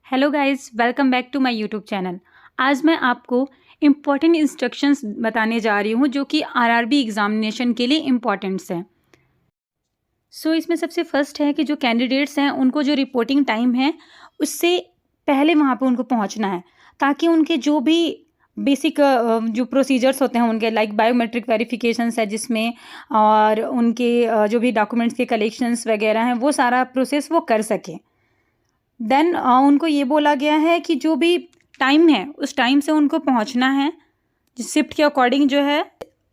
Hello guys, welcome back to my YouTube channel. आज मैं आपको इम्पॉर्टेंट इंस्ट्रक्शंस बताने जा रही हूँ जो कि आरआरबी एग्जामिनेशन के लिए इम्पॉर्टेंट्स हैं। इसमें सबसे फर्स्ट है कि जो कैंडिडेट्स हैं उनको जो रिपोर्टिंग टाइम है उससे पहले वहाँ पे उनको पहुँचना है, ताकि उनके जो भी बेसिक जो प्रोसीजर्स होते हैं उनके, लाइक बायोमेट्रिक वेरिफिकेशंस है जिसमें, और उनके जो भी डॉक्यूमेंट्स के कलेक्शंस वगैरह हैं वो सारा प्रोसेस वो कर सकें। देन उनको ये बोला गया है कि जो भी टाइम है उस टाइम से उनको पहुंचना है, शिफ्ट के अकॉर्डिंग जो है।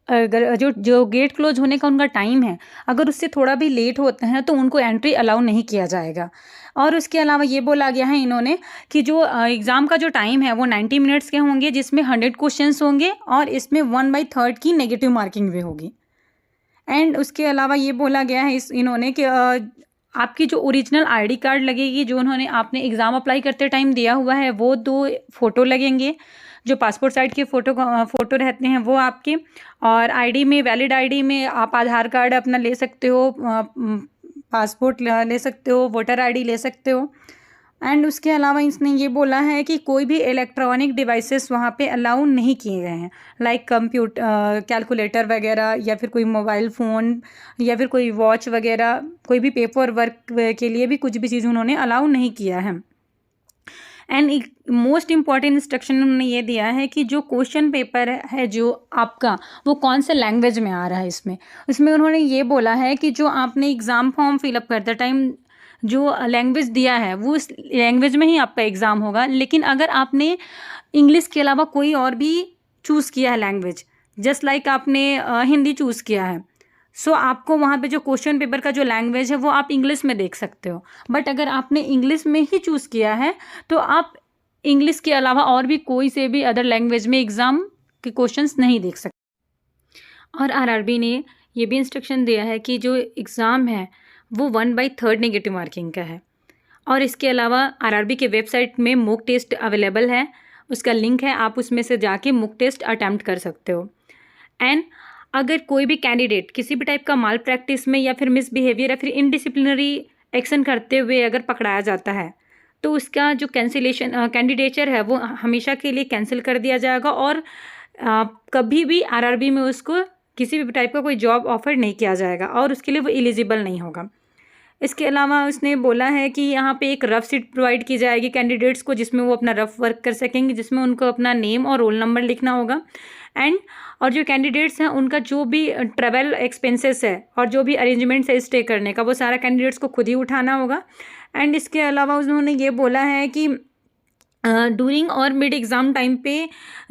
अगर जो गेट क्लोज होने का उनका टाइम है, अगर उससे थोड़ा भी लेट होते हैं तो उनको एंट्री अलाउ नहीं किया जाएगा। और उसके अलावा ये बोला गया है इन्होंने कि जो एग्ज़ाम का जो टाइम है वो 90 मिनट्स के होंगे, जिसमें 100 क्वेश्चंस होंगे और इसमें 1/3 की नेगेटिव मार्किंग भी होगी। एंड उसके अलावा ये बोला गया है इन्होंने कि आपकी जो ओरिजिनल आईडी कार्ड लगेगी, जो उन्होंने आपने एग्ज़ाम अप्लाई करते टाइम दिया हुआ है, वो 2 फ़ोटो लगेंगे। जो पासपोर्ट साइज़ के फ़ोटो रहते हैं वो आपके, और आईडी में, वैलिड आईडी में आप आधार कार्ड अपना ले सकते हो, पासपोर्ट ले सकते हो, वोटर आईडी ले सकते हो। एंड उसके अलावा इसने ये बोला है कि कोई भी इलेक्ट्रॉनिक डिवाइसेस वहाँ पे अलाउ नहीं किए गए हैं, लाइक कैलकुलेटर वगैरह, या फिर कोई मोबाइल फ़ोन, या फिर कोई वॉच वगैरह, कोई भी पेपर वर्क के लिए भी कुछ भी चीज़ उन्होंने अलाउ नहीं किया है। एंड एक मोस्ट इम्पॉर्टेंट इंस्ट्रक्शन उन्होंने ये दिया है कि जो क्वेश्चन पेपर है जो आपका, वो कौन से लैंग्वेज में आ रहा है। इसमें उन्होंने ये बोला है कि जो आपने एग्ज़ाम फॉर्म फिलअप करते टाइम जो लैंग्वेज दिया है वो उस लैंग्वेज में ही आपका एग्ज़ाम होगा। लेकिन अगर आपने इंग्लिश के अलावा कोई और भी चूज़ किया है लैंग्वेज, जस्ट लाइक आपने हिंदी चूज़ किया है, आपको वहाँ पे जो क्वेश्चन पेपर का जो लैंग्वेज है वो आप इंग्लिश में देख सकते हो। बट अगर आपने इंग्लिश में ही चूज़ किया है तो आप इंग्लिश के अलावा और भी कोई से भी अदर लैंग्वेज में एग्ज़ाम के क्वेश्चंस नहीं देख सकते। और आरआरबी ने ये भी इंस्ट्रक्शन दिया है कि जो एग्ज़ाम है वो 1/3 नेगेटिव मार्किंग का है। और इसके अलावा आरआरबी के वेबसाइट में मॉक टेस्ट अवेलेबल है, उसका लिंक है, आप उसमें से जाके मॉक टेस्ट अटैम्प्ट कर सकते हो। एंड अगर कोई भी कैंडिडेट किसी भी टाइप का माल प्रैक्टिस में या फिर मिसबिहेवियर या फिर इनडिसिप्लिनरी एक्शन करते हुए अगर पकड़ाया जाता है तो उसका जो कैंडिडेचर है वो हमेशा के लिए कैंसिल कर दिया जाएगा, और कभी भी आरआरबी में उसको किसी भी टाइप का कोई जॉब ऑफर नहीं किया जाएगा और उसके लिए वो एलिजिबल नहीं होगा। इसके अलावा उसने बोला है कि यहाँ पे एक रफ शीट प्रोवाइड की जाएगी कैंडिडेट्स को, जिसमें वो अपना रफ वर्क कर सकेंगे, जिसमें उनको अपना नेम और रोल नंबर लिखना होगा। और जो कैंडिडेट्स हैं उनका जो भी ट्रैवल एक्सपेंसेस है और जो भी अरेंजमेंट्स है स्टे करने का, वो सारा कैंडिडेट्स को खुद ही उठाना होगा। एंड इसके अलावा उन्होंने ये बोला है कि ड्यूरिंग और मिड एग्ज़ाम टाइम पे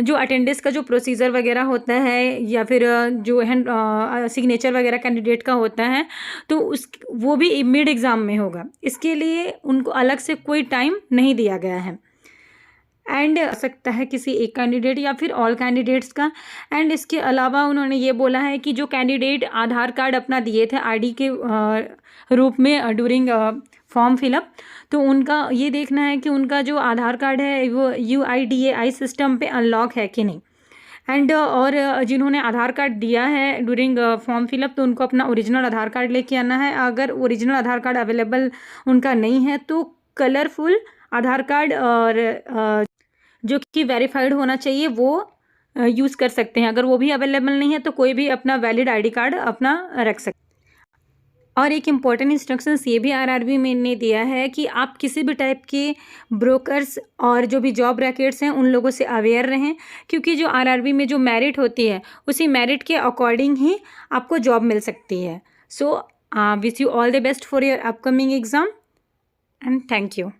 जो अटेंडेंस का जो प्रोसीजर वगैरह होता है, या फिर जो हैंड सिग्नेचर वगैरह कैंडिडेट का होता है, तो वो भी मिड एग्ज़ाम में होगा। इसके लिए उनको अलग से कोई टाइम नहीं दिया गया है। एंड सकता है किसी एक कैंडिडेट या फिर ऑल कैंडिडेट्स का। एंड इसके अलावा उन्होंने ये बोला है कि जो कैंडिडेट आधार कार्ड अपना दिए थे आईडी के रूप में ड्यूरिंग फॉर्म फिलअप, तो उनका ये देखना है कि उनका जो आधार कार्ड है वो UIDAI सिस्टम पे अनलॉक है कि नहीं। एंड और जिन्होंने आधार कार्ड दिया है ड्यूरिंग फॉर्म फिलअप, तो उनको अपना ओरिजिनल आधार कार्ड लेके आना है। अगर ओरिजिनल आधार कार्ड अवेलेबल उनका नहीं है तो कलरफुल आधार कार्ड और जो कि वेरीफाइड होना चाहिए वो यूज़ कर सकते हैं। अगर वो भी अवेलेबल नहीं है तो कोई भी अपना वैलिड आईडी कार्ड अपना रख सकते हैं। और एक इम्पॉर्टेंट इंस्ट्रक्शंस ये भी आरआरबी में ने दिया है कि आप किसी भी टाइप के ब्रोकर्स और जो भी जॉब रैकेट्स हैं उन लोगों से अवेयर रहें, क्योंकि जो आरआरबी में जो मेरिट होती है उसी मेरिट के अकॉर्डिंग ही आपको जॉब मिल सकती है। Wish you all the best for your upcoming exam and thank you.